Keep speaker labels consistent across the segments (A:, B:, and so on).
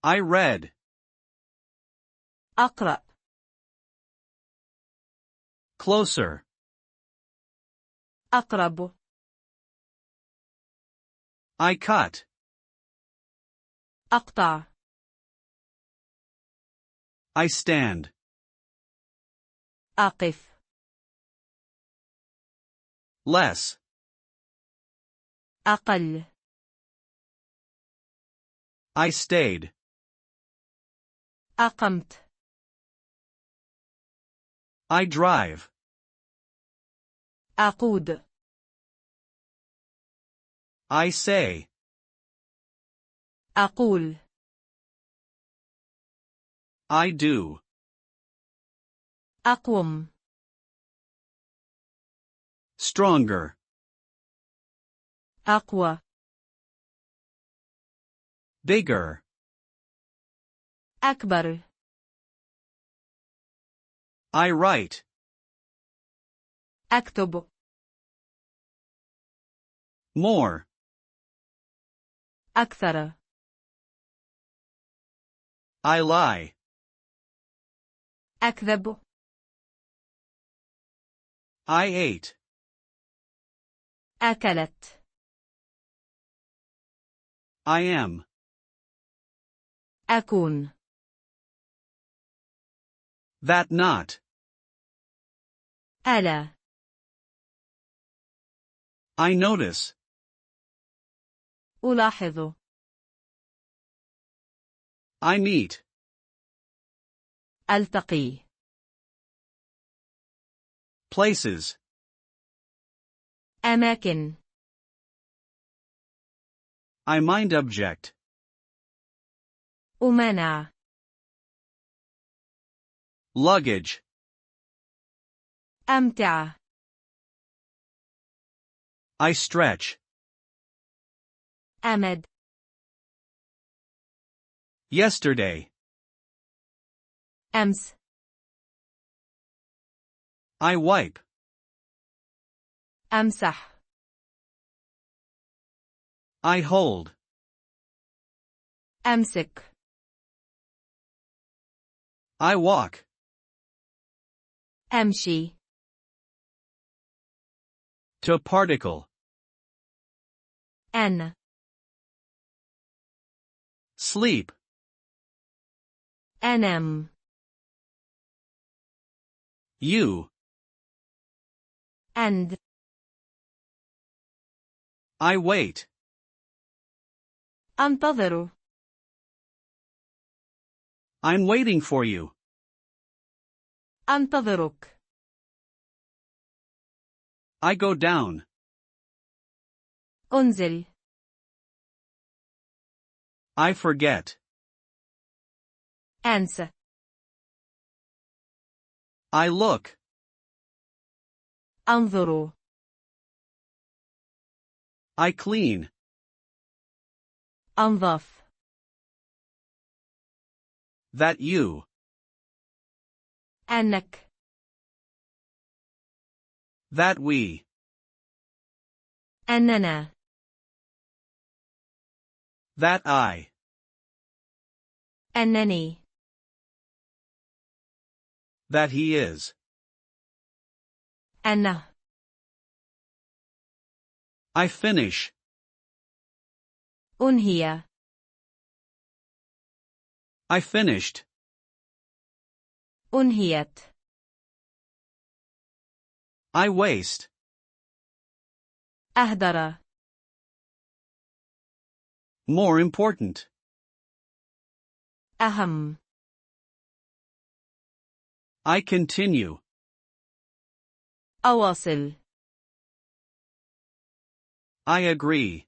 A: I read.
B: أقرأ.
A: Closer.
B: أقرب.
A: I cut.
B: أقطع.
A: I stand.
B: أقف.
A: Less.
B: أقل.
A: I stayed.
B: أقمت.
A: I drive.
B: أقود.
A: I say.
B: أقول.
A: I do.
B: أقوم.
A: Stronger.
B: أقوى.
A: Bigger.
B: أكبر.
A: I write.
B: أكتب.
A: More.
B: أكثر.
A: I lie.
B: أكذب.
A: I ate.
B: أكلت.
A: I am.
B: أكون.
A: That not.
B: ألا.
A: I notice.
B: ألاحظ.
A: I meet.
B: ألتقي.
A: Places.
B: أماكن.
A: I mind object.
B: أمانع.
A: Luggage.
B: أمتعة.
A: I stretch.
B: أمد.
A: Yesterday.
B: أمس.
A: I wipe.
B: أمسح.
A: I hold.
B: أمسك.
A: I walk.
B: أمشي.
A: To particle.
B: أنا.
A: Sleep.
B: أنام.
A: You.
B: أند.
A: I wait.
B: أنتظر.
A: I'm waiting for you.
B: أنتظرك.
A: I go down.
B: أنزل.
A: I forget.
B: أنسى.
A: I look.
B: أنظر.
A: I clean.
B: أنظف.
A: That you.
B: أنك.
A: That we.
B: أننا.
A: That I.
B: أنني.
A: That he is.
B: أنه.
A: I finish.
B: أنهي.
A: I finished.
B: أنهيت.
A: I waste.
B: أهدر.
A: More important.
B: أهم.
A: I continue.
B: أواصل.
A: I agree.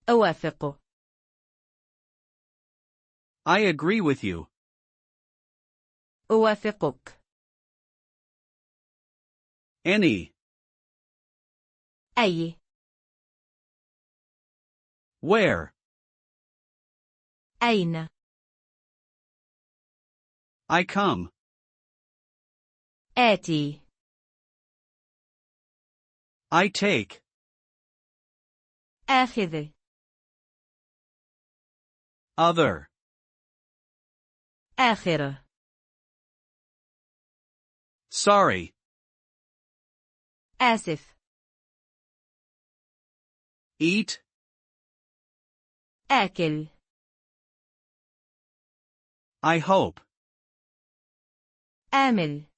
B: أوافق.
A: I agree with you.
B: أوافقك.
A: Any.
B: أي.
A: Where.
B: أين.
A: I come.
B: آتي.
A: I take.
B: آخذ.
A: Other.
B: آخر.
A: Sorry.
B: آسف.
A: Eat.
B: آكل.
A: I hope.
B: آمل.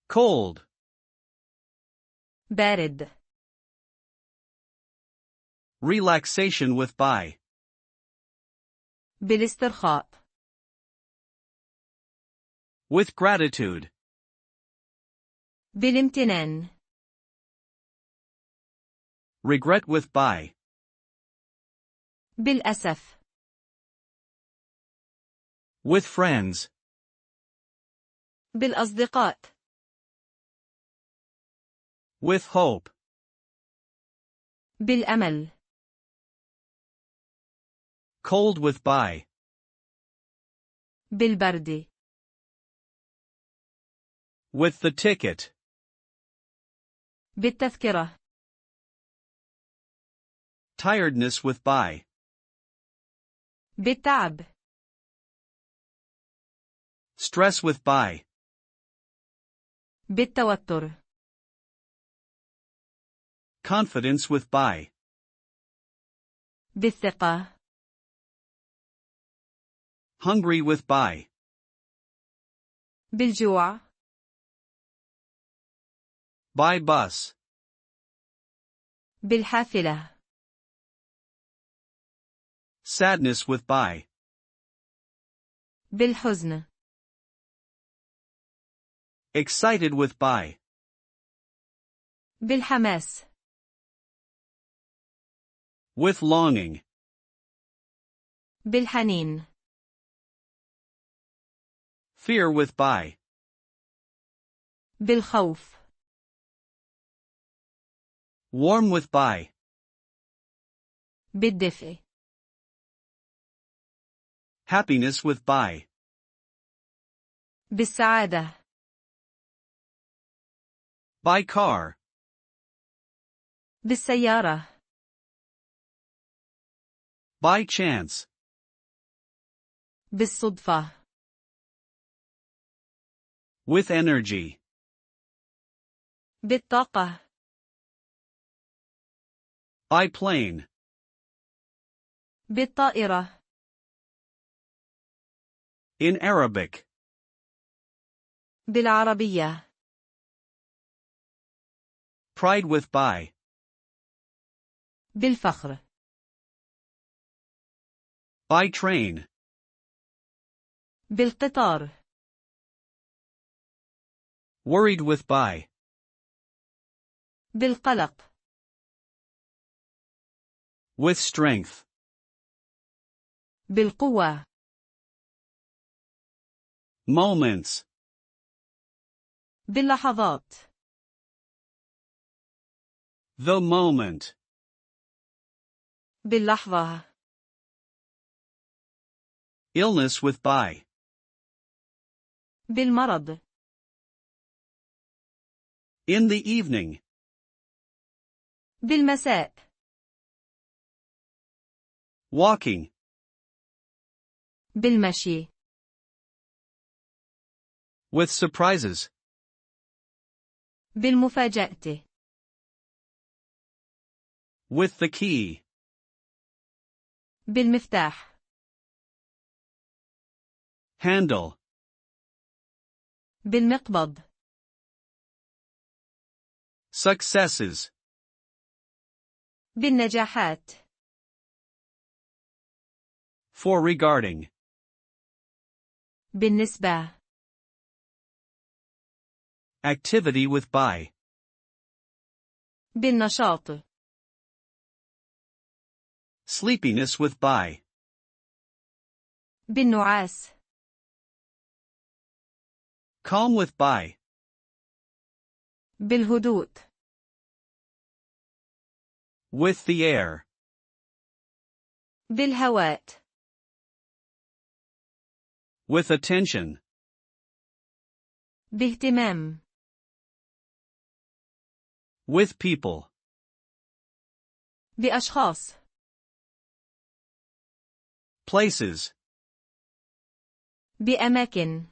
A: Cold.
B: بارد.
A: Relaxation with by.
B: بالاسترخاء.
A: With gratitude.
B: بالامتنان.
A: Regret with by.
B: بالأسف.
A: With friends.
B: بالأصدقاء.
A: With hope.
B: بالأمل.
A: Cold with by.
B: بالبرد.
A: With the ticket.
B: بالتذكرة.
A: Tiredness with by.
B: بالتعب.
A: Stress with by.
B: بالتوتر.
A: Confidence with by.
B: بالثقة.
A: Hungry with by.
B: بالجوع.
A: By bus.
B: بالحافلة.
A: Sadness with by.
B: بالحزن.
A: Excited with by.
B: بالحماس.
A: With longing.
B: بالحنين.
A: Fear with by.
B: بالخوف.
A: Warm with by.
B: بالدفء.
A: Happiness with by.
B: بالسعادة.
A: By car.
B: بالسيارة.
A: By chance.
B: بالصدفة.
A: With energy.
B: بالطاقة.
A: By plane.
B: بالطائرة.
A: In Arabic.
B: بالعربية.
A: Pride with by.
B: بالفخر.
A: By train.
B: بالقطار.
A: Worried with by.
B: بالقلق.
A: With strength.
B: بالقوة.
A: Moments.
B: باللحظات.
A: The moment.
B: باللحظة.
A: Illness with by.
B: بالمرض.
A: In the evening.
B: بالمساء.
A: Walking.
B: بالمشي.
A: With surprises.
B: بالمفاجأة.
A: With the key.
B: بالمفتاح.
A: Handle.
B: بالمقبض.
A: Successes.
B: بالنجاحات.
A: For regarding.
B: بالنسبة.
A: Activity with by.
B: بالنشاط.
A: Sleepiness with by.
B: بالنعاس.
A: Calm with by.
B: بالهدوء.
A: With the air.
B: بالهواء.
A: With attention.
B: باهتمام.
A: With people.
B: بأشخاص.
A: places,
B: بأماكن.